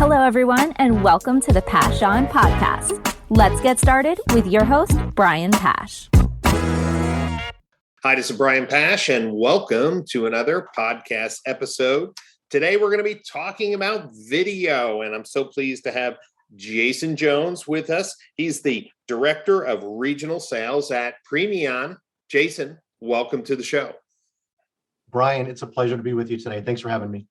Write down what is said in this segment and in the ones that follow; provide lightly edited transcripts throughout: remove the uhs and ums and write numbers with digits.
Hello, everyone, and welcome to the Pasch podcast. Let's get started with your host, Brian Pasch. Hi, this is Brian Pasch, and welcome to another podcast episode. Today, we're going to be talking about video, and I'm so pleased to have Jason Jones with us. He's the Director of Regional Sales at PREMION. Jason, welcome to the show. Brian, it's a pleasure to be with you today. Thanks for having me.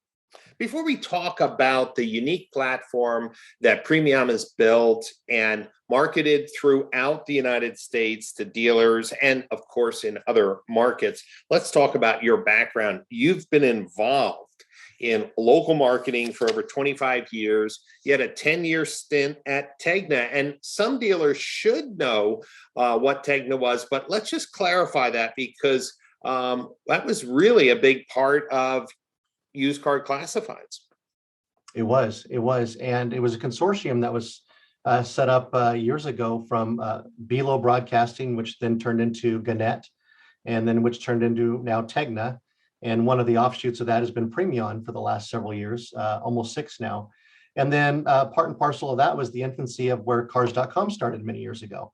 Before we talk about the unique platform that PREMION has built and marketed throughout the United States to dealers and, of course, in other markets, let's talk about your background. You've been involved in local marketing for over 25 years. You had a 10-year stint at Tegna, and some dealers should know what Tegna was, but let's just clarify that because that was really a big part of used car classifieds. It was, and it was a consortium that was set up years ago from Belo Broadcasting, which then turned into Gannett, and then which turned into now Tegna. And one of the offshoots of that has been PREMION for the last several years, almost 6 now. And then part and parcel of that was the infancy of where Cars.com started many years ago.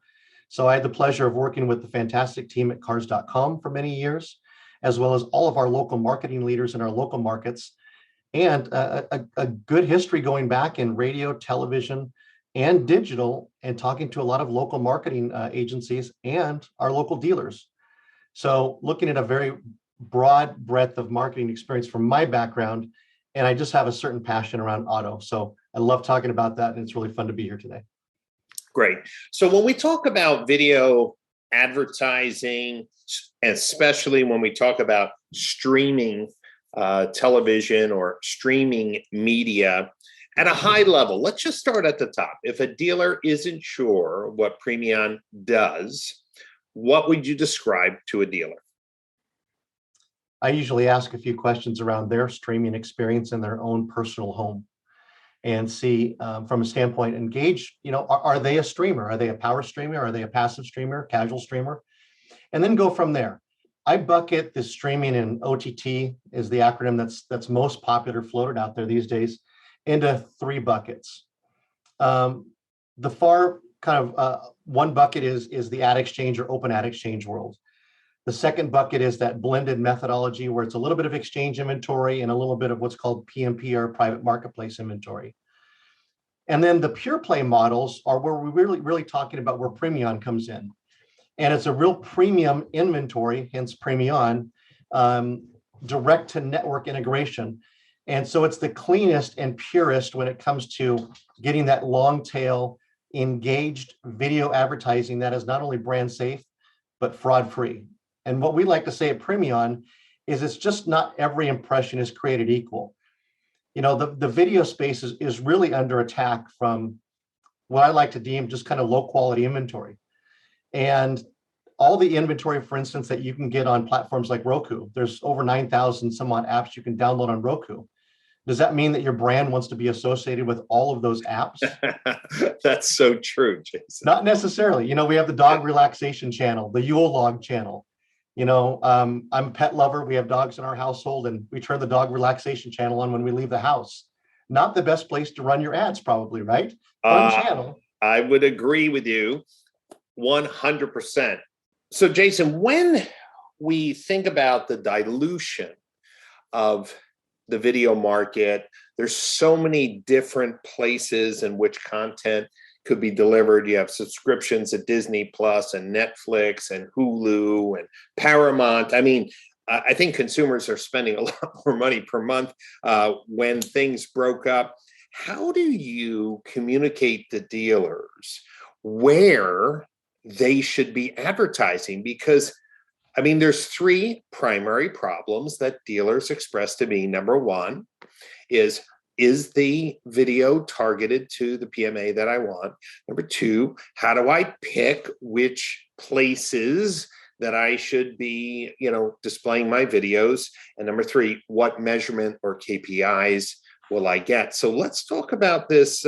So I had the pleasure of working with the fantastic team at Cars.com for many years, as well as all of our local marketing leaders in our local markets, and a good history going back in radio, television, and digital, and talking to a lot of local marketing agencies and our local dealers. So looking at a very broad breadth of marketing experience from my background, and I just have a certain passion around auto. So I love talking about that, and it's really fun to be here today. Great. So when we talk about video advertising, especially when we talk about streaming television or streaming media at a high level, let's just start at the top. If a dealer isn't sure what PREMION does, what would you describe to a dealer? I usually ask a few questions around their streaming experience in their own personal home and see from a standpoint, engage, are they a streamer? Are they a power streamer? Are they a passive streamer, casual streamer? And then go from there. I bucket the streaming and OTT is the acronym that's most popular floated out there these days into 3 buckets. The far kind of one bucket is the ad exchange or open ad exchange world. The second bucket is that blended methodology where it's a little bit of exchange inventory and a little bit of what's called PMP or private marketplace inventory. And then the pure play models are where we're really talking about where PREMION comes in. And it's a real premium inventory, hence PREMION, direct to network integration. And so it's the cleanest and purest when it comes to getting that long tail engaged video advertising that is not only brand safe, but fraud free. And what we like to say at PREMION is it's just not every impression is created equal. The video space is really under attack from what I like to deem just kind of low quality inventory. And all the inventory, for instance, that you can get on platforms like Roku, there's over 9,000 some odd apps you can download on Roku. Does that mean that your brand wants to be associated with all of those apps? That's so true, Jason. Not necessarily. We have the dog relaxation channel, the Yule log channel. I'm a pet lover. We have dogs in our household, and we turn the dog relaxation channel on when we leave the house. Not the best place to run your ads, probably, right? Fun channel. I would agree with you 100%. So, Jason, when we think about the dilution of the video market, there's so many different places in which content could be delivered. You have subscriptions at Disney Plus and Netflix and Hulu and Paramount. I mean, I think consumers are spending a lot more money per month when things broke up. How do you communicate to dealers where they should be advertising? Because, I mean, there's 3 primary problems that dealers express to me. Number 1 is the video targeted to the PMA that I want? Number 2, how do I pick which places that I should be, displaying my videos? And number 3, what measurement or KPIs will I get? So let's talk about this.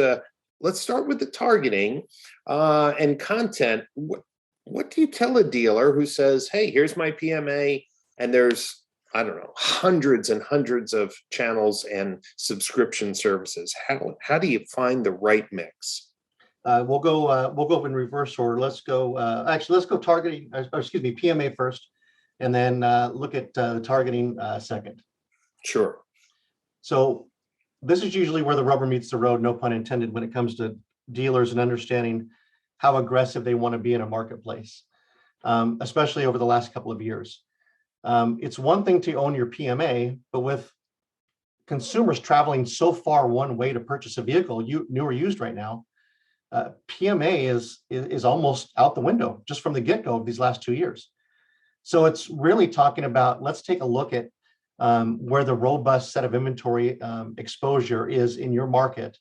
Let's start with the targeting and content. What do you tell a dealer who says, hey, here's my PMA, and there's I don't know, hundreds and hundreds of channels and subscription services. How do you find the right mix? We'll go in reverse order. Let's go targeting, PMA first, and then look at the targeting second. Sure. So this is usually where the rubber meets the road, no pun intended, when it comes to dealers and understanding how aggressive they want to be in a marketplace, especially over the last couple of years. It's one thing to own your PMA, but with consumers traveling so far one way to purchase a vehicle, new or used right now, PMA is almost out the window just from the get-go of these last 2 years. So it's really talking about, let's take a look at where the robust set of inventory exposure is in your market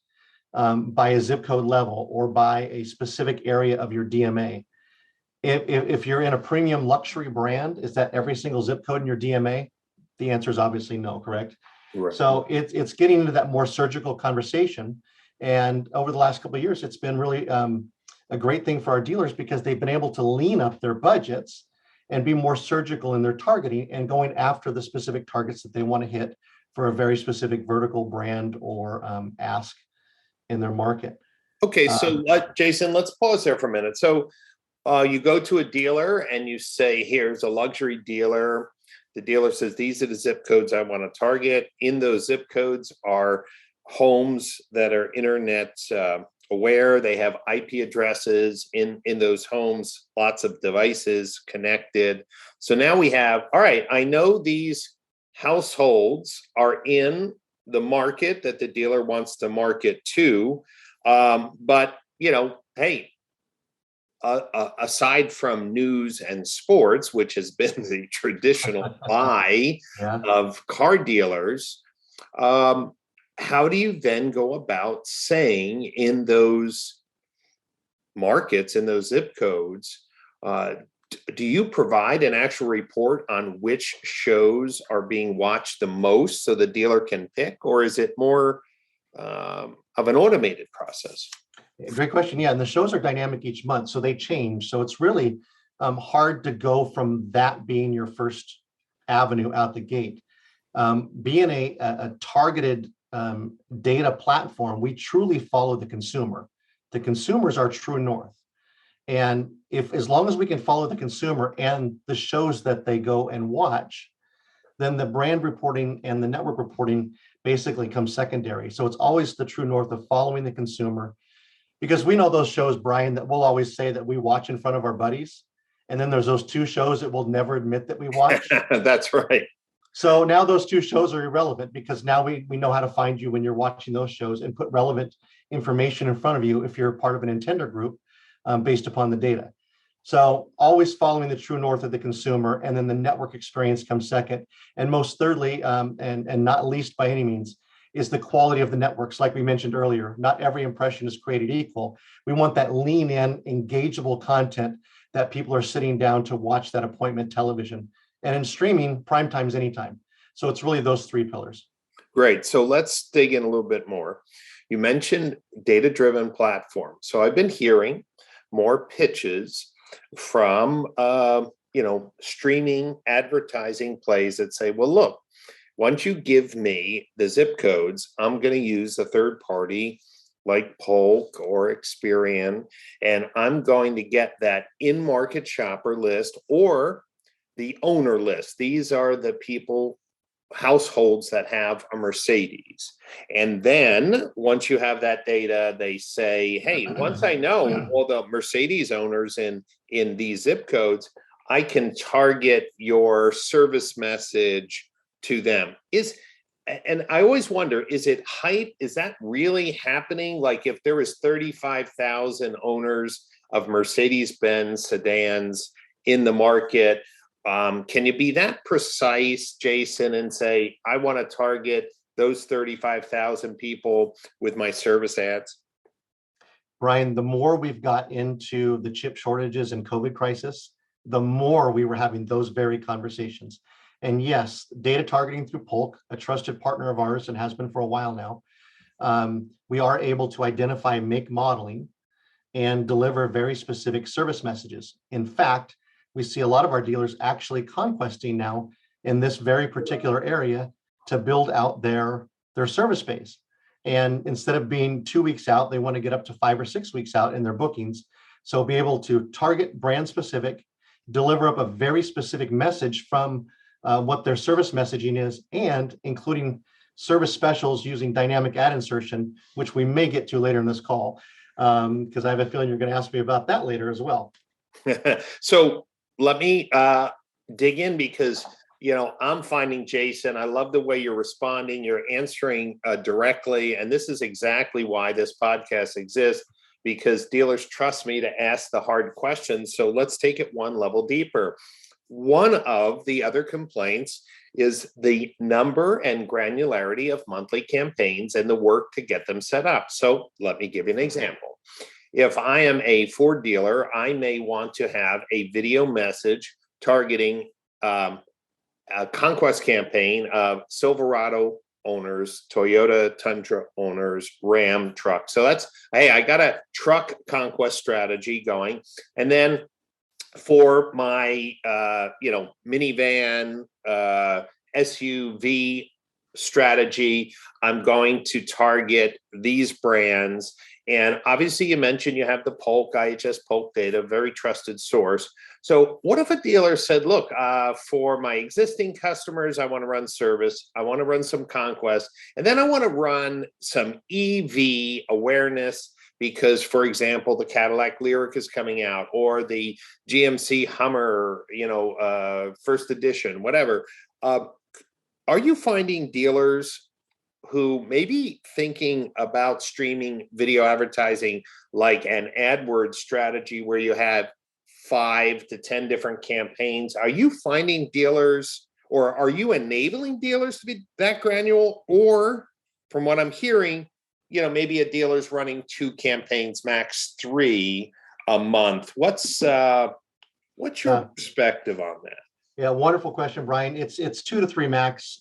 by a zip code level or by a specific area of your DMA. If you're in a premium luxury brand, is that every single zip code in your DMA? The answer is obviously no, correct? Right. So it's getting into that more surgical conversation. And over the last couple of years, it's been really a great thing for our dealers because they've been able to lean up their budgets and be more surgical in their targeting and going after the specific targets that they want to hit for a very specific vertical brand or ask in their market. Okay, so Jason, let's pause there for a minute. So you go to a dealer and you say, here's a luxury dealer. The dealer says, these are the zip codes I want to target. In those zip codes are homes that are internet aware. They have IP addresses in those homes, lots of devices connected. So now we have, all right, I know these households are in the market that the dealer wants to market to. But, hey, aside from news and sports, which has been the traditional buy of car dealers, how do you then go about saying in those markets, in those zip codes, do you provide an actual report on which shows are being watched the most so the dealer can pick, or is it more of an automated process? Great question. Yeah, and the shows are dynamic each month, so they change. So it's really hard to go from that being your first avenue out the gate. Being a targeted data platform, we truly follow the consumer. The consumers are true north. And as long as we can follow the consumer and the shows that they go and watch, then the brand reporting and the network reporting basically comes secondary. So it's always the true north of following the consumer, because we know those shows, Brian, that we'll always say that we watch in front of our buddies. And then there's those 2 shows that we'll never admit that we watch. That's right. So now those 2 shows are irrelevant because now we know how to find you when you're watching those shows and put relevant information in front of you if you're part of an intender group based upon the data. So always following the true north of the consumer, and then the network experience comes second. And most thirdly, and not least by any means, is the quality of the networks. Like we mentioned earlier, not every impression is created equal. We want that lean in, engageable content that people are sitting down to watch that appointment television. And in streaming, prime time's anytime. So it's really those 3 pillars. Great. So let's dig in a little bit more. You mentioned data-driven platform. So I've been hearing more pitches from, streaming advertising plays that say, well, look, once you give me the zip codes, I'm going to use a third party like Polk or Experian, and I'm going to get that in-market shopper list or the owner list. These are the households that have a Mercedes. And then once you have that data, they say, hey, once I know all the Mercedes owners in these zip codes, I can target your service message to them. And I always wonder, is it hype? Is that really happening? Like if there was 35,000 owners of Mercedes-Benz sedans in the market, can you be that precise, Jason, and say, I want to target those 35,000 people with my service ads? Brian, the more we've got into the chip shortages and COVID crisis, the more we were having those very conversations. And yes, data targeting through Polk, a trusted partner of ours and has been for a while now, we are able to identify make modeling and deliver very specific service messages. In fact, we see a lot of our dealers actually conquesting now in this very particular area to build out their service base. And instead of being 2 weeks out, they want to get up to 5 or 6 weeks out in their bookings. So be able to target brand specific, deliver up a very specific message from what their service messaging is, and including service specials using dynamic ad insertion, which we may get to later in this call, because I have a feeling you're going to ask me about that later as well. So let me dig in, because I'm finding, Jason, I love the way you're responding. You're answering directly. And this is exactly why this podcast exists, because dealers trust me to ask the hard questions. So let's take it one level deeper. One of the other complaints is the number and granularity of monthly campaigns and the work to get them set up. So let me give you an example. If I am a Ford dealer, I may want to have a video message targeting a conquest campaign of Silverado owners, Toyota Tundra owners, Ram truck. So that's, hey, I got a truck conquest strategy going. And then for my, minivan, SUV strategy, I'm going to target these brands. And obviously you mentioned you have the Polk, IHS Polk data, very trusted source. So what if a dealer said, look, for my existing customers, I want to run service, I want to run some conquest, and then I want to run some EV awareness because, for example, the Cadillac Lyriq is coming out, or the GMC Hummer, first edition, whatever. Are you finding dealers who may be thinking about streaming video advertising like an AdWords strategy where you have 5 to 10 different campaigns? Are you finding dealers, or are you enabling dealers to be that granular? Or from what I'm hearing, maybe a dealer's running 2 campaigns, max 3 a month. What's your perspective on that? Yeah, wonderful question, Brian. It's 2 to 3 max.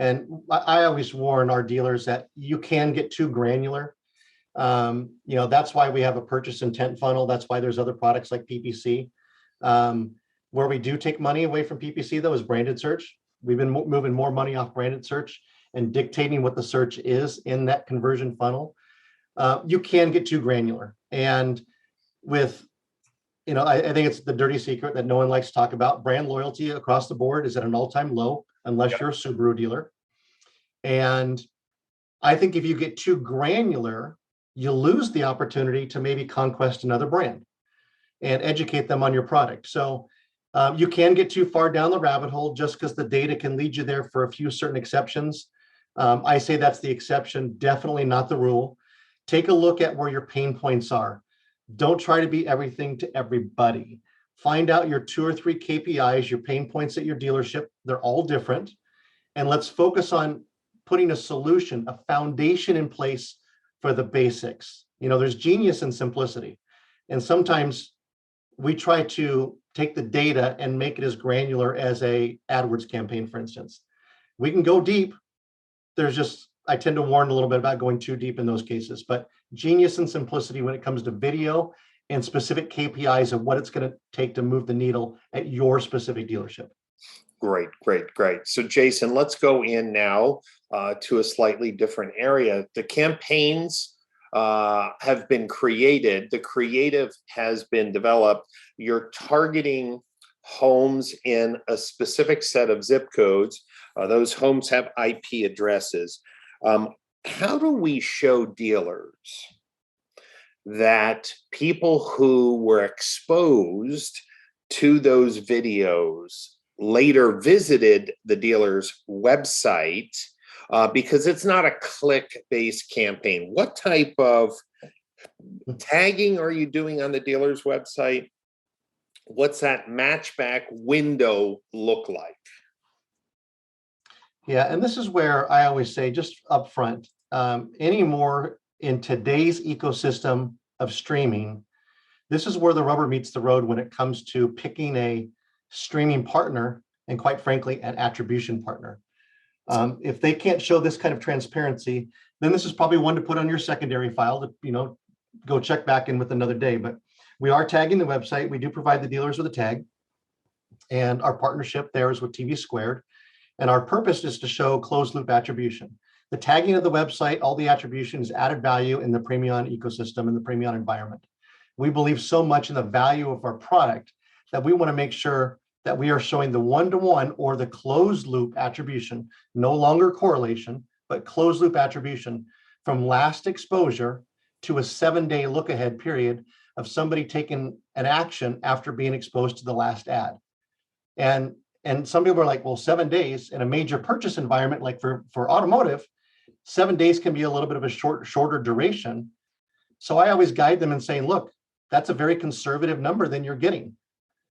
And I always warn our dealers that you can get too granular. That's why we have a purchase intent funnel. That's why there's other products like PPC. Where we do take money away from PPC, though, is branded search. We've been moving more money off branded search and dictating what the search is in that conversion funnel. You can get too granular. And with, I think it's the dirty secret that no one likes to talk about. Brand loyalty across the board is at an all-time low, unless you're a Subaru dealer. And I think if you get too granular, you lose the opportunity to maybe conquest another brand and educate them on your product. So you can get too far down the rabbit hole just because the data can lead you there for a few certain exceptions. I say that's the exception, definitely not the rule. Take a look at where your pain points are. Don't try to be everything to everybody. Find out your 2 or 3 KPIs, your pain points at your dealership. They're all different. And let's focus on putting a solution, a foundation in place for the basics. There's genius in simplicity. And sometimes we try to take the data and make it as granular as a AdWords campaign, for instance. We can go deep. I tend to warn a little bit about going too deep in those cases, but genius and simplicity when it comes to video and specific KPIs of what it's going to take to move the needle at your specific dealership. Great. So Jason, let's go in now to a slightly different area. The campaigns have been created. The creative has been developed. You're targeting homes in a specific set of zip codes. Those homes have IP addresses. How do we show dealers that people who were exposed to those videos later visited the dealer's website? Because it's not a click-based campaign. What type of tagging are you doing on the dealer's website? What's that matchback window look like? Yeah, and this is where I always say, just upfront, anymore in today's ecosystem of streaming, this is where the rubber meets the road when it comes to picking a streaming partner and, quite frankly, an attribution partner. If they can't show this kind of transparency, then this is probably one to put on your secondary file to, go check back in with another day. But we are tagging the website. We do provide the dealers with a tag. And our partnership there is with TV Squared. And our purpose is to show closed loop attribution. The tagging of the website, all the attribution is added value in the PREMION ecosystem, in the PREMION environment. We believe so much in the value of our product that we want to make sure that we are showing the one-to-one or the closed loop attribution, no longer correlation, but closed loop attribution from last exposure to a 7-day look ahead period of somebody taking an action after being exposed to the last ad. And some people are like, well, 7 days in a major purchase environment, like for automotive, 7 days can be a little bit of a shorter duration. So I always guide them and saying, look, that's a very conservative number than you're getting.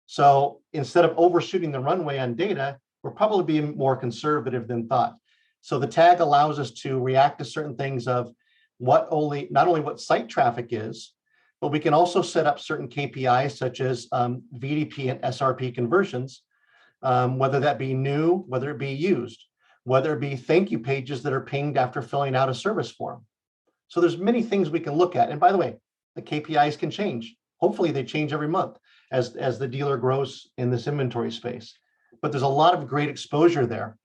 So instead of overshooting the runway on data, we're probably being more conservative than thought. So the tag allows us to react to certain things of not only what site traffic is, but we can also set up certain KPIs such as VDP and SRP conversions, whether that be new, whether it be used, whether it be thank you pages that are pinged after filling out a service form. So there's many things we can look at. And by the way, the KPIs can change. Hopefully they change every month as the dealer grows in this inventory space. But there's a lot of great exposure there.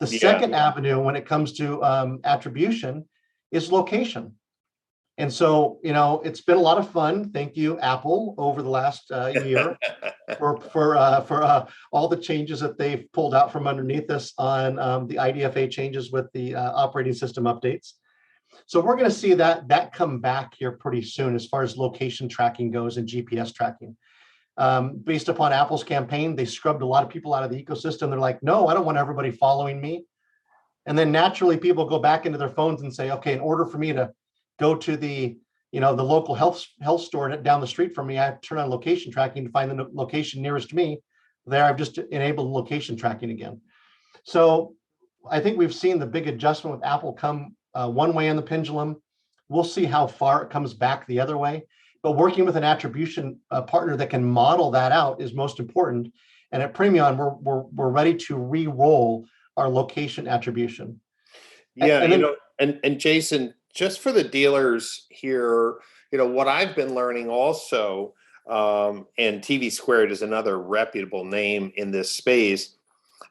The second avenue when it comes to attribution is location. And so, it's been a lot of fun. Thank you, Apple, over the last year for all the changes that they've pulled out from underneath us on the IDFA changes with the operating system updates. So we're going to see that come back here pretty soon as far as location tracking goes and GPS tracking. Based upon Apple's campaign, they scrubbed a lot of people out of the ecosystem. They're like, no, I don't want everybody following me. And then naturally people go back into their phones and say, okay, in order for me to go to the local health store down the street from me, I have to turn on location tracking to find the location nearest me. There, I've just enabled location tracking again. So I think we've seen the big adjustment with Apple come one way on the pendulum. We'll see how far it comes back the other way. But working with an attribution partner that can model that out is most important. And at PREMION, we're ready to re-roll our location attribution. Yeah, and Jason, just for the dealers here, what I've been learning also, and TV Squared is another reputable name in this space.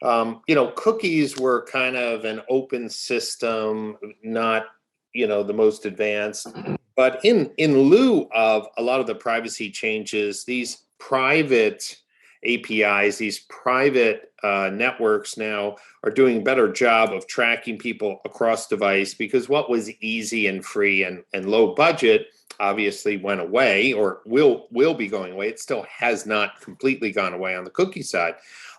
Cookies were kind of an open system, not the most advanced. But in lieu of a lot of the privacy changes, these private APIs, these private networks now are doing a better job of tracking people across device, because what was easy and free and low budget obviously went away, or will be going away. It still has not completely gone away on the cookie side.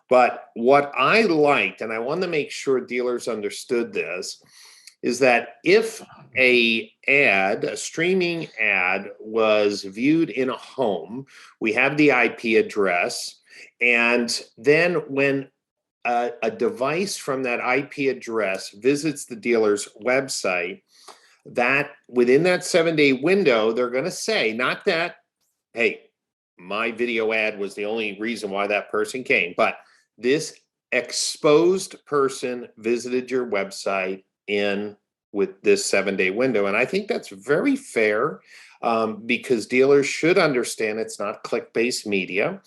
But what I liked, and I wanted to make sure dealers understood this, is that if a streaming ad was viewed in a home, we have the IP address, and then when a device from that IP address visits the dealer's website, that within that 7-day window, they're going to say, not that, hey, my video ad was the only reason why that person came, but this exposed person visited your website with this 7-day window. And I think that's very fair, because dealers should understand it's not click-based media.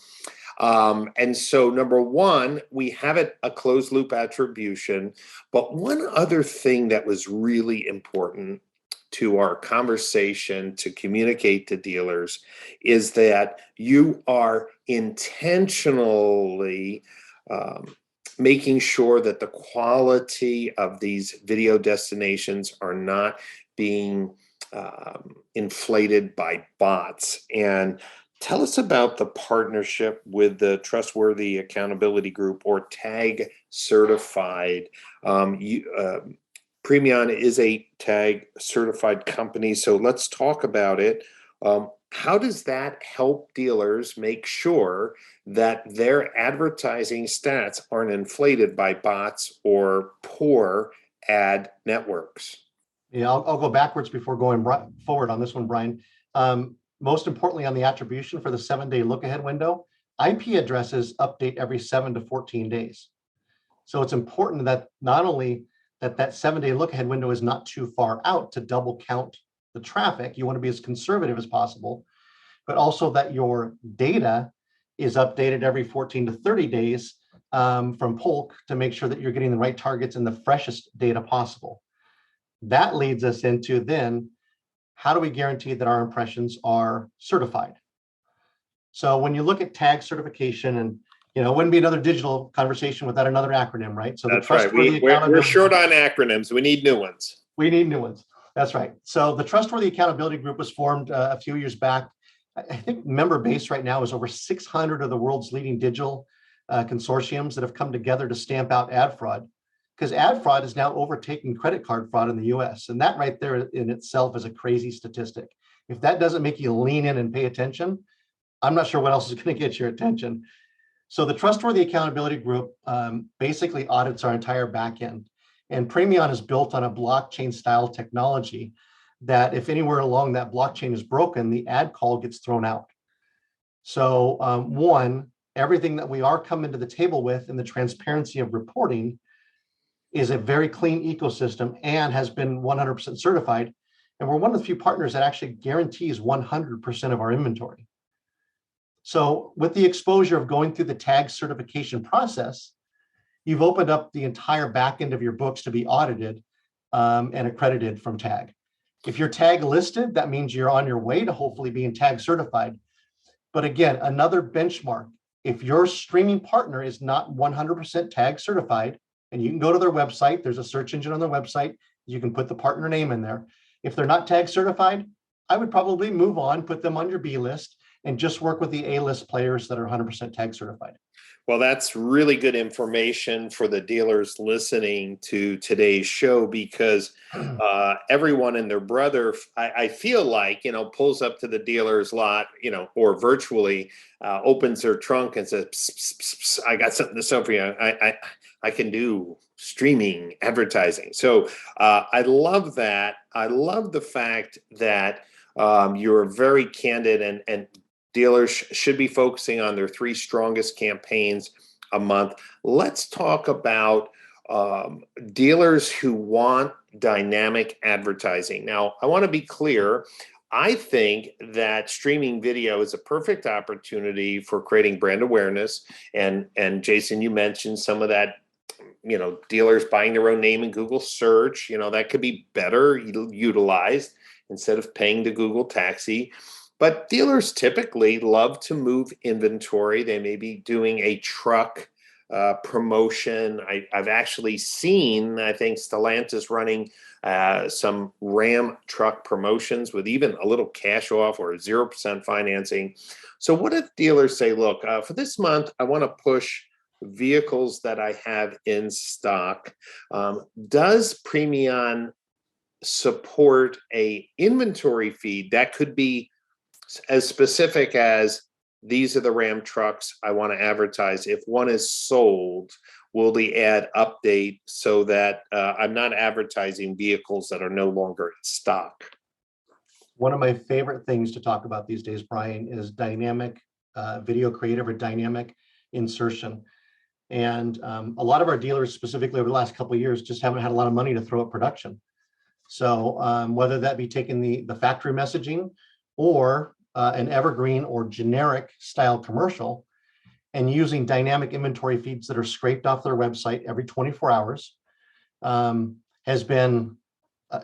And so number one, we have a closed loop attribution. But one other thing that was really important to our conversation to communicate to dealers is that you are intentionally making sure that the quality of these video destinations are not being inflated by bots. And tell us about the partnership with the Trustworthy Accountability Group, or TAG certified. PREMION is a TAG certified company, so let's talk about it. How does that help dealers make sure that their advertising stats aren't inflated by bots or poor ad networks? Yeah, I'll go backwards before going forward on this one, Brian. Most importantly, on the attribution for the 7-day look-ahead window, IP addresses update every 7 to 14 days. So it's important that not only that 7-day look-ahead window is not too far out to double count the traffic. You want to be as conservative as possible, but also that your data is updated every 14 to 30 days from Polk to make sure that you're getting the right targets and the freshest data possible. That leads us into then, how do we guarantee that our impressions are certified? So when you look at tag certification, and it wouldn't be another digital conversation without another acronym, right? So that's right. We're short on acronyms. We need new ones. We need new ones. That's right. So the Trustworthy Accountability Group was formed a few years back. I think member base right now is over 600 of the world's leading digital consortiums that have come together to stamp out ad fraud, because ad fraud is now overtaking credit card fraud in the US. And that right there in itself is a crazy statistic. If that doesn't make you lean in and pay attention, I'm not sure what else is going to get your attention. So the Trustworthy Accountability Group basically audits our entire back end. And PREMION is built on a blockchain style technology that if anywhere along that blockchain is broken, the ad call gets thrown out. So one, everything that we are coming to the table with in the transparency of reporting is a very clean ecosystem and has been 100% certified. And we're one of the few partners that actually guarantees 100% of our inventory. So with the exposure of going through the tag certification process, you've opened up the entire back end of your books to be audited and accredited from tag. If you're tag listed, that means you're on your way to hopefully being tag certified. But again, another benchmark, if your streaming partner is not 100% tag certified, and you can go to their website, there's a search engine on their website, you can put the partner name in there. If they're not tag certified, I would probably move on, put them on your B list, and just work with the A-list players that are 100% tag certified. Well, that's really good information for the dealers listening to today's show, because everyone and their brother, I feel like, pulls up to the dealer's lot, or virtually opens their trunk and says, pss, pss, pss, pss, I got something to sell for you. I can do streaming advertising. So I love that. I love the fact that you're very candid, and dealers should be focusing on their 3 strongest campaigns a month. Let's talk about dealers who want dynamic advertising. Now, I want to be clear. I think that streaming video is a perfect opportunity for creating brand awareness. And Jason, you mentioned some of that, dealers buying their own name in Google search, that could be better utilized instead of paying the Google taxi. But dealers typically love to move inventory. They may be doing a truck promotion. I've actually seen, I think, Stellantis running some Ram truck promotions with even a little cash off or 0% financing. So what if dealers say, look, for this month, I want to push vehicles that I have in stock. Does PREMION support a inventory feed that could be as specific as, these are the Ram trucks I want to advertise? If one is sold, will the ad update so that I'm not advertising vehicles that are no longer in stock? One of my favorite things to talk about these days, Brian, is dynamic video creative or dynamic insertion. And a lot of our dealers, specifically over the last couple of years, just haven't had a lot of money to throw at production. So whether that be taking the factory messaging or an evergreen or generic style commercial and using dynamic inventory feeds that are scraped off their website every 24 hours has been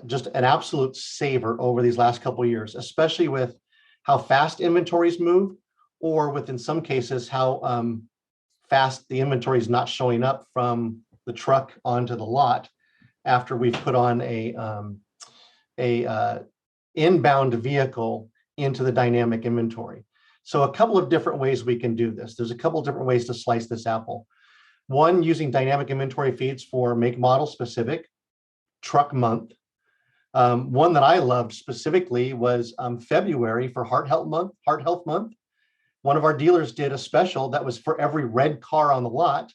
just an absolute saver over these last couple of years, especially with how fast inventories move, or with, in some cases, how fast the inventory is not showing up from the truck onto the lot after we've put on a inbound vehicle into the dynamic inventory. So a couple of different ways we can do this. There's a couple of different ways to slice this apple. One, using dynamic inventory feeds for make model specific, truck month. One that I loved specifically was February for Heart Health Month. One of our dealers did a special that was for every red car on the lot.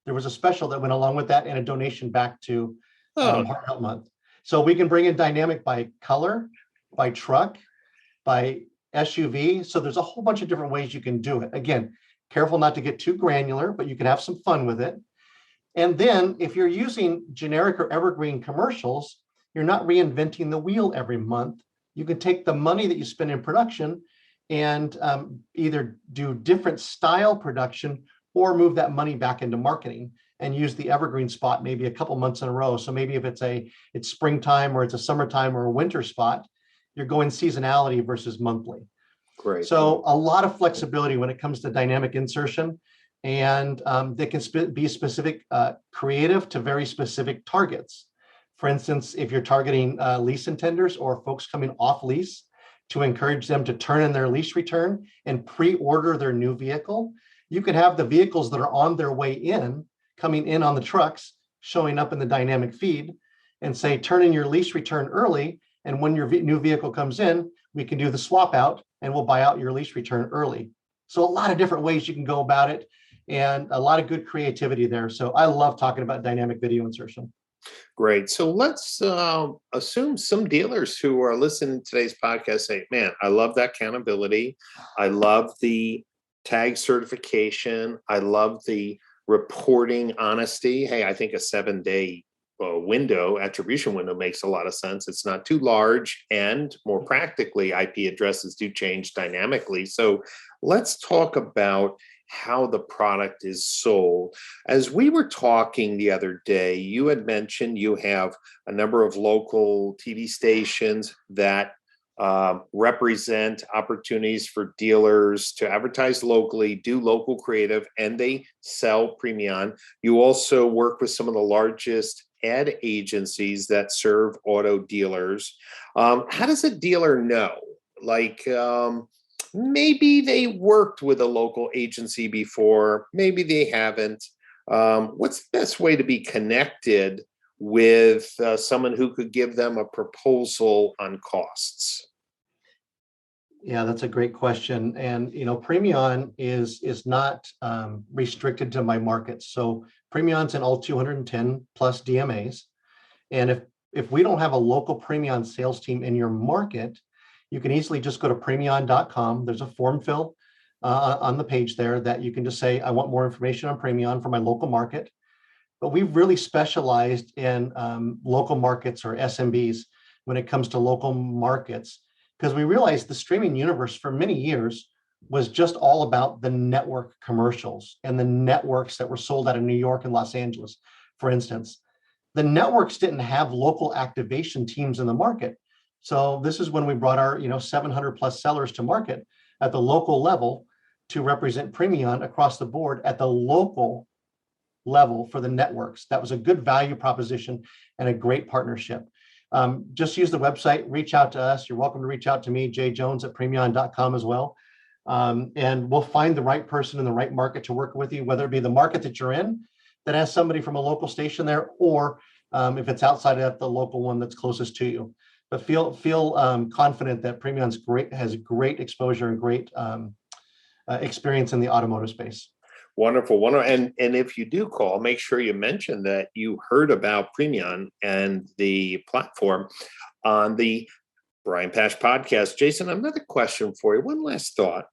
There was a special that went along with that and a donation back to Heart Health Month. So we can bring in dynamic by color, by truck, by SUV. So there's a whole bunch of different ways you can do it. Again, careful not to get too granular, but you can have some fun with it. And then if you're using generic or evergreen commercials, you're not reinventing the wheel every month. You can take the money that you spend in production and either do different style production or move that money back into marketing and use the evergreen spot maybe a couple months in a row. So maybe if it's springtime or it's a summertime or a winter spot, you're going seasonality versus monthly. Great. So a lot of flexibility when it comes to dynamic insertion, and they can be specific, creative to very specific targets. For instance, if you're targeting lease intenders or folks coming off lease, to encourage them to turn in their lease return and pre-order their new vehicle, you could have the vehicles that are on their way in, coming in on the trucks, showing up in the dynamic feed, and say, turn in your lease return early, and when your new vehicle comes in, we can do the swap out and we'll buy out your lease return early. So a lot of different ways you can go about it, and a lot of good creativity there. So I love talking about dynamic video insertion. Great. So let's assume some dealers who are listening to today's podcast say, man, I love that accountability. I love the tag certification. I love the reporting honesty. Hey, I think a 7-day attribution window makes a lot of sense. It's not too large, and more practically, IP addresses do change dynamically. So let's talk about how the product is sold. As we were talking the other day, you had mentioned you have a number of local TV stations that represent opportunities for dealers to advertise locally, do local creative, and they sell PREMION. You also work with some of the largest ad agencies that serve auto dealers. How does a dealer know? Maybe they worked with a local agency before, maybe they haven't. What's the best way to be connected with someone who could give them a proposal on costs? Yeah, that's a great question. And PREMION is not restricted to my markets. So PREMION's in all 210 plus DMAs. And if we don't have a local PREMION sales team in your market, you can easily just go to premion.com. There's a form fill on the page there that you can just say, I want more information on PREMION for my local market. But we've really specialized in local markets or SMBs when it comes to local markets, because we realized the streaming universe for many years was just all about the network commercials and the networks that were sold out of New York and Los Angeles, for instance. The networks didn't have local activation teams in the market. So this is when we brought our 700 plus sellers to market at the local level to represent PREMION across the board at the local level for the networks. That was a good value proposition and a great partnership. Just use the website, reach out to us. You're welcome to reach out to me, jjones@premion.com as well. And we'll find the right person in the right market to work with you, whether it be the market that you're in that has somebody from a local station there, or if it's outside of the local one that's closest to you. But feel confident that PREMION's has great exposure and great experience in the automotive space. Wonderful. And if you do call, make sure you mention that you heard about PREMION and the platform on the Brian Pasch podcast. Jason, another question for you. One last thought.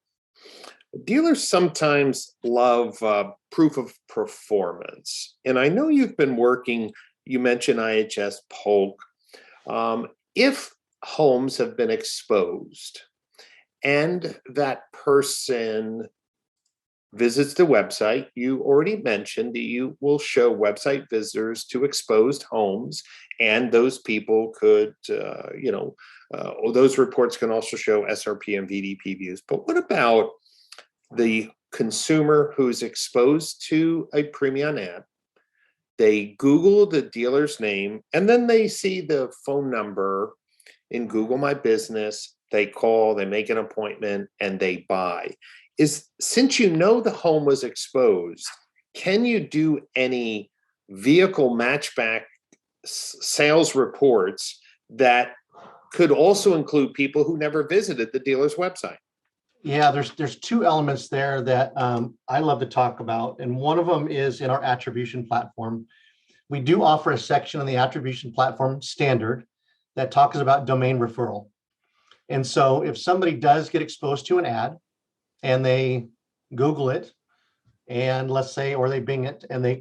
Dealers sometimes love proof of performance. And I know you've been working, you mentioned IHS Polk. If homes have been exposed and that person visits the website, you already mentioned that you will show website visitors to exposed homes, and those people could, those reports can also show SRP and VDP views. But what about the consumer who's exposed to a PREMION ad? They Google the dealer's name, and then they see the phone number in Google My Business. They call, they make an appointment, and they buy. Since you know the home was exposed, can you do any vehicle matchback sales reports that could also include people who never visited the dealer's website? Yeah, there's two elements there that I love to talk about. And one of them is in our attribution platform. We do offer a section in the attribution platform standard that talks about domain referral. And so if somebody does get exposed to an ad and they Google it, and let's say, or they Bing it, and they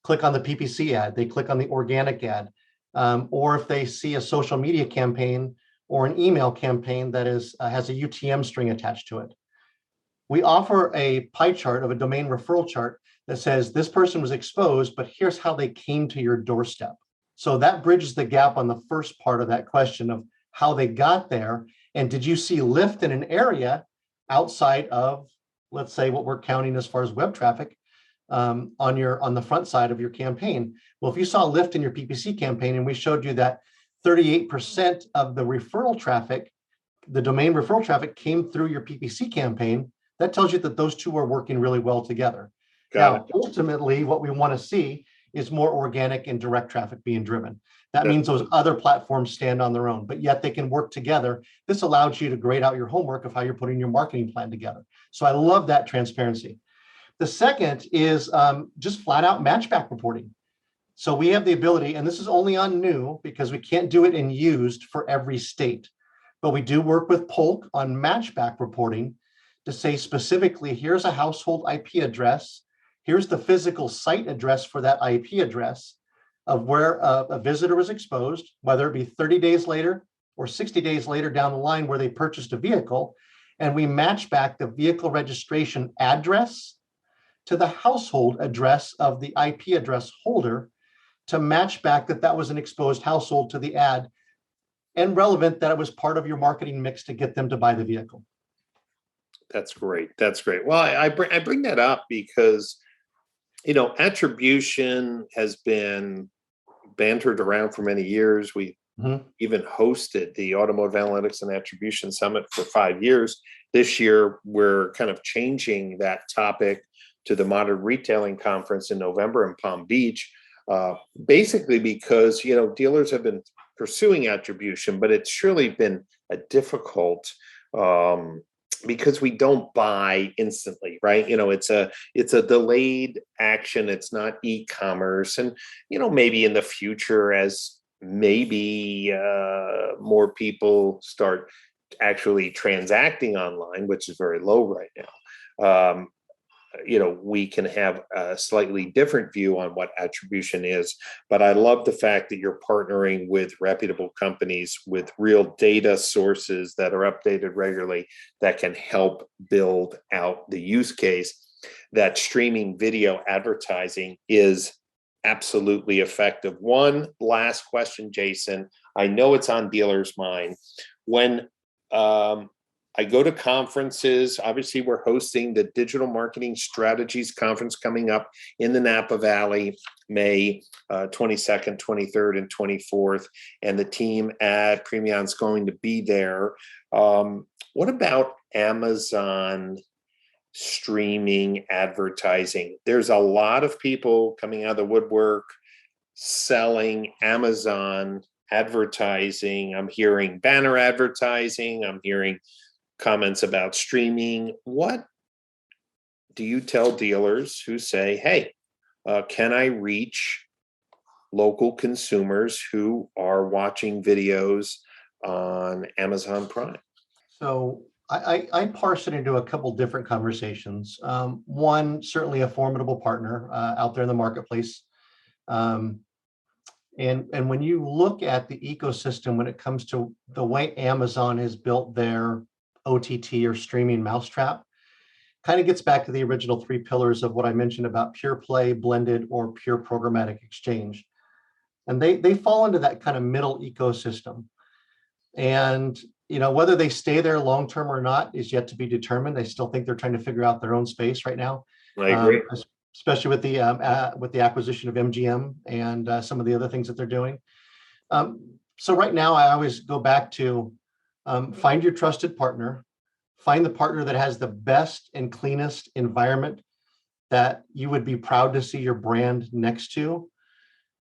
click on the PPC ad, they click on the organic ad, or if they see a social media campaign or an email campaign that has a UTM string attached to it. We offer a pie chart of a domain referral chart that says this person was exposed, but here's how they came to your doorstep. So that bridges the gap on the first part of that question of how they got there. And did you see lift in an area outside of, let's say, what we're counting as far as web traffic on the front side of your campaign? Well, if you saw a lift in your PPC campaign and we showed you that 38% of the referral traffic, the domain referral traffic came through your PPC campaign, that tells you that those two are working really well together. Now, ultimately, what we want to see is more organic and direct traffic being driven. That means those other platforms stand on their own, but yet they can work together. This allows you to grade out your homework of how you're putting your marketing plan together. So I love that transparency. The second is just flat out matchback reporting. So we have the ability, and this is only on new because we can't do it in used for every state, but we do work with Polk on matchback reporting to say specifically, here's a household IP address, here's the physical site address for that IP address of where a visitor was exposed, whether it be 30 days later or 60 days later down the line where they purchased a vehicle, and we match back the vehicle registration address to the household address of the IP address holder to match back that was an exposed household to the ad, and relevant that it was part of your marketing mix to get them to buy the vehicle. That's great. That's great. Well, I bring that up because, attribution has been bantered around for many years. We even hosted the Automotive Analytics and Attribution Summit for 5 years. This year, we're kind of changing that topic to the Modern Retailing Conference in November in Palm Beach, basically because, dealers have been pursuing attribution, but it's surely been a difficult because we don't buy instantly, right? It's a delayed action. It's not e-commerce. And, maybe in the future, as maybe more people start actually transacting online, which is very low right now, we can have a slightly different view on what attribution is. But I love the fact that you're partnering with reputable companies with real data sources that are updated regularly that can help build out the use case that streaming video advertising is absolutely effective. One last question, Jason. I know it's on dealers' mind. When I go to conferences. Obviously, we're hosting the Digital Marketing Strategies Conference coming up in the Napa Valley, May 22nd, 23rd, and 24th. And the team at PREMION is going to be there. What about Amazon streaming advertising? There's a lot of people coming out of the woodwork selling Amazon advertising. I'm hearing banner advertising. I'm hearing comments about streaming. What do you tell dealers who say, hey, can I reach local consumers who are watching videos on Amazon Prime? So I parse it into a couple different conversations. One, certainly a formidable partner out there in the marketplace. And when you look at the ecosystem, when it comes to the way Amazon has built their OTT or streaming mousetrap, kind of gets back to the original three pillars of what I mentioned about pure play, blended, or pure programmatic exchange. And they fall into that kind of middle ecosystem. And whether they stay there long term or not is yet to be determined. I still think they're trying to figure out their own space right now. I agree. Especially with the acquisition of MGM and some of the other things that they're doing. So right now, I always go back to find your trusted partner, find the partner that has the best and cleanest environment that you would be proud to see your brand next to,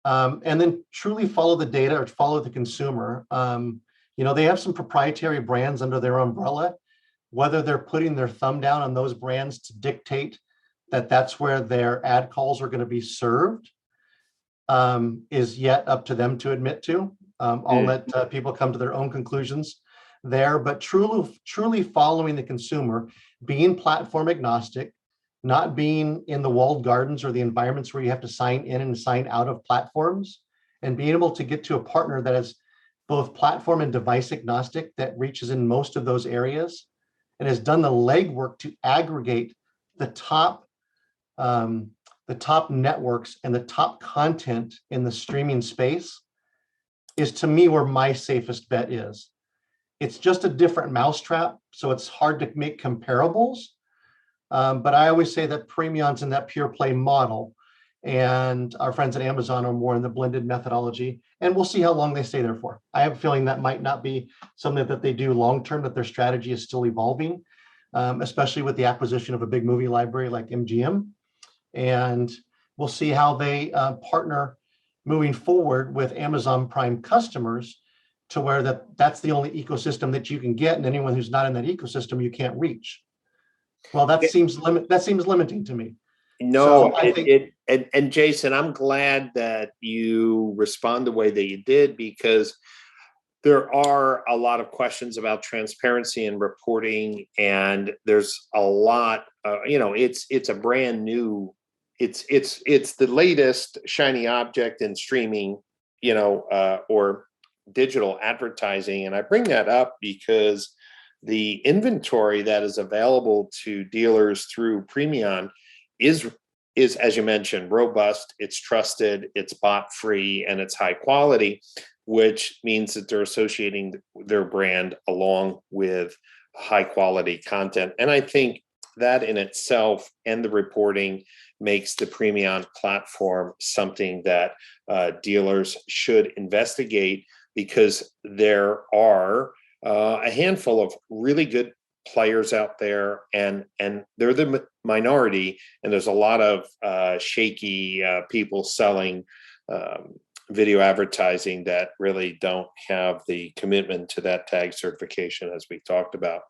and then truly follow the data or follow the consumer. They have some proprietary brands under their umbrella. Whether they're putting their thumb down on those brands to dictate that that's where their ad calls are going to be served is yet up to them to admit to. I'll let people come to their own conclusions there, but truly following the consumer, being platform agnostic, not being in the walled gardens or the environments where you have to sign in and sign out of platforms, and being able to get to a partner that is both platform and device agnostic that reaches in most of those areas and has done the legwork to aggregate the top networks and the top content in the streaming space is, to me, where my safest bet is. It's just a different mousetrap, so it's hard to make comparables. But I always say that PREMION's in that pure play model, and our friends at Amazon are more in the blended methodology, and we'll see how long they stay there for. I have a feeling that might not be something that they do long-term, that their strategy is still evolving, especially with the acquisition of a big movie library like MGM. And we'll see how they partner moving forward with Amazon Prime customers to where that's the only ecosystem that you can get, and anyone who's not in that ecosystem, you can't reach. Well, that seems limiting to me. No, so I think, and Jason, I'm glad that you respond the way that you did, because there are a lot of questions about transparency and reporting, and there's a lot. It's a brand new. It's the latest shiny object in streaming, or digital advertising, and I bring that up because the inventory that is available to dealers through PREMION is, as you mentioned, robust, it's trusted, it's bot free, and it's high quality, which means that they're associating their brand along with high quality content. And I think that in itself and the reporting makes the PREMION platform something that dealers should investigate, because there are a handful of really good players out there, and they're the minority, and there's a lot of shaky people selling video advertising that really don't have the commitment to that tag certification, as we talked about.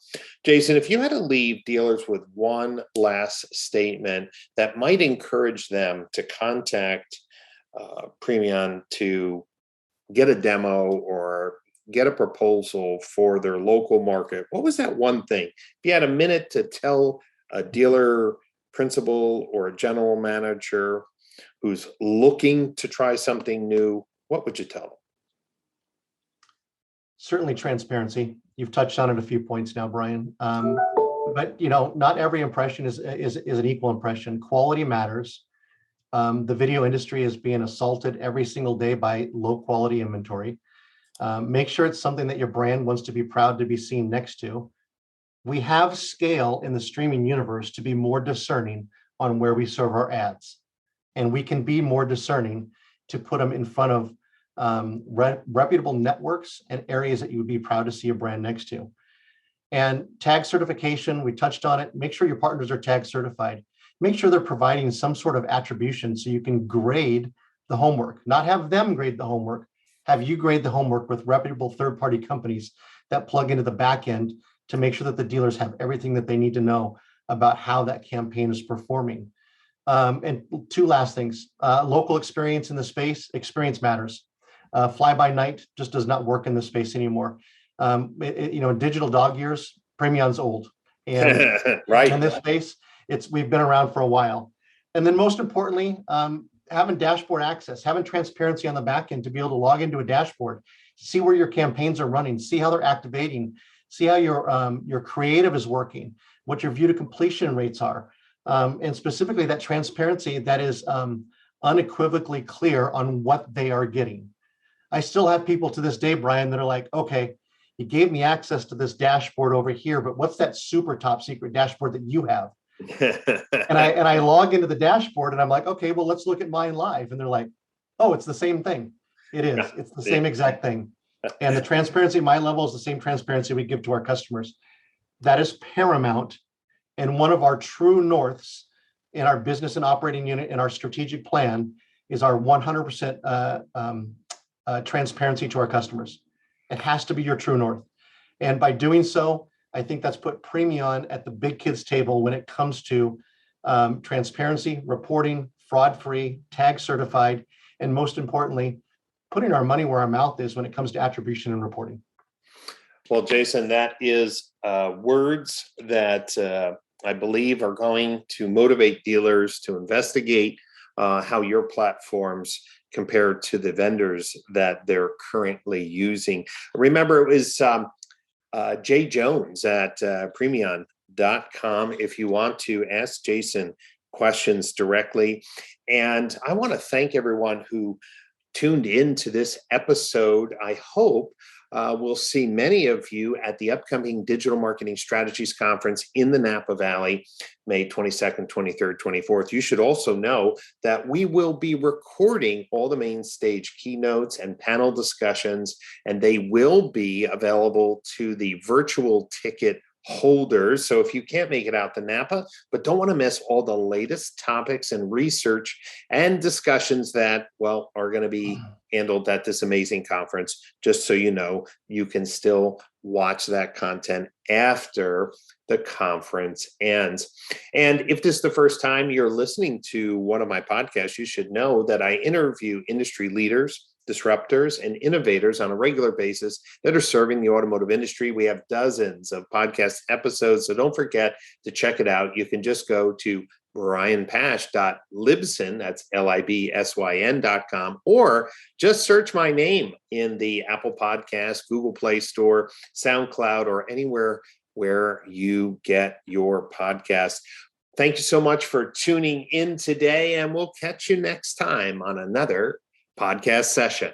Jason, if you had to leave dealers with one last statement that might encourage them to contact PREMION to get a demo or get a proposal for their local market, what was that one thing? If you had a minute to tell a dealer principal or a general manager who's looking to try something new, what would you tell them? Certainly transparency. You've touched on it a few points now, Brian. But not every impression is an equal impression. Quality matters. The video industry is being assaulted every single day by low quality inventory. Make sure it's something that your brand wants to be proud to be seen next to. We have scale in the streaming universe to be more discerning on where we serve our ads. And we can be more discerning to put them in front of reputable networks and areas that you would be proud to see a brand next to. And tag certification, we touched on it. Make sure your partners are tag certified. Make sure they're providing some sort of attribution so you can grade the homework, not have them grade the homework, have you grade the homework with reputable third-party companies that plug into the back end to make sure that the dealers have everything that they need to know about how that campaign is performing. And two last things, local experience in the space, experience matters. Fly by night just does not work in this space anymore. Digital dog years, PREMION's old. And right. In this space, we've been around for a while. And then most importantly, having dashboard access, having transparency on the back end to be able to log into a dashboard, see where your campaigns are running, see how they're activating, see how your creative is working, what your view to completion rates are. And specifically that transparency that is unequivocally clear on what they are getting. I still have people to this day, Brian, that are like, okay, you gave me access to this dashboard over here, but what's that super top secret dashboard that you have? and I log into the dashboard and I'm like, okay, well, let's look at mine live. And they're like, oh, it's the same thing. It is. It's the same exact thing. And the transparency at my level is the same transparency we give to our customers. That is paramount. And one of our true norths in our business and operating unit in our strategic plan is our 100% transparency to our customers. It has to be your true north. And by doing so, I think that's put PREMION at the big kids table when it comes to transparency, reporting, fraud-free, tag certified, and most importantly, putting our money where our mouth is when it comes to attribution and reporting. Well, Jason, that is words that I believe are going to motivate dealers to investigate how your platforms compared to the vendors that they're currently using. Remember, it was Jay Jones at PREMION.com if you want to ask Jason questions directly. And I want to thank everyone who tuned in to this episode. I hope we'll see many of you at the upcoming Digital Marketing Strategies Conference in the Napa Valley, May 22nd, 23rd, 24th. You should also know that we will be recording all the main stage keynotes and panel discussions, and they will be available to the virtual ticket holders. So if you can't make it out to Napa, but don't want to miss all the latest topics and research and discussions that, well, are going to be handled at this amazing conference, just so you know, you can still watch that content after the conference ends. And if this is the first time you're listening to one of my podcasts, you should know that I interview industry leaders, disruptors, and innovators on a regular basis that are serving the automotive industry. We have dozens of podcast episodes, so don't forget to check it out. You can just go to brianpasch.libsyn, that's LIBSYN.com, or just search my name in the Apple Podcast, Google Play Store, SoundCloud, or anywhere where you get your podcast. Thank you so much for tuning in today, and we'll catch you next time on another podcast session.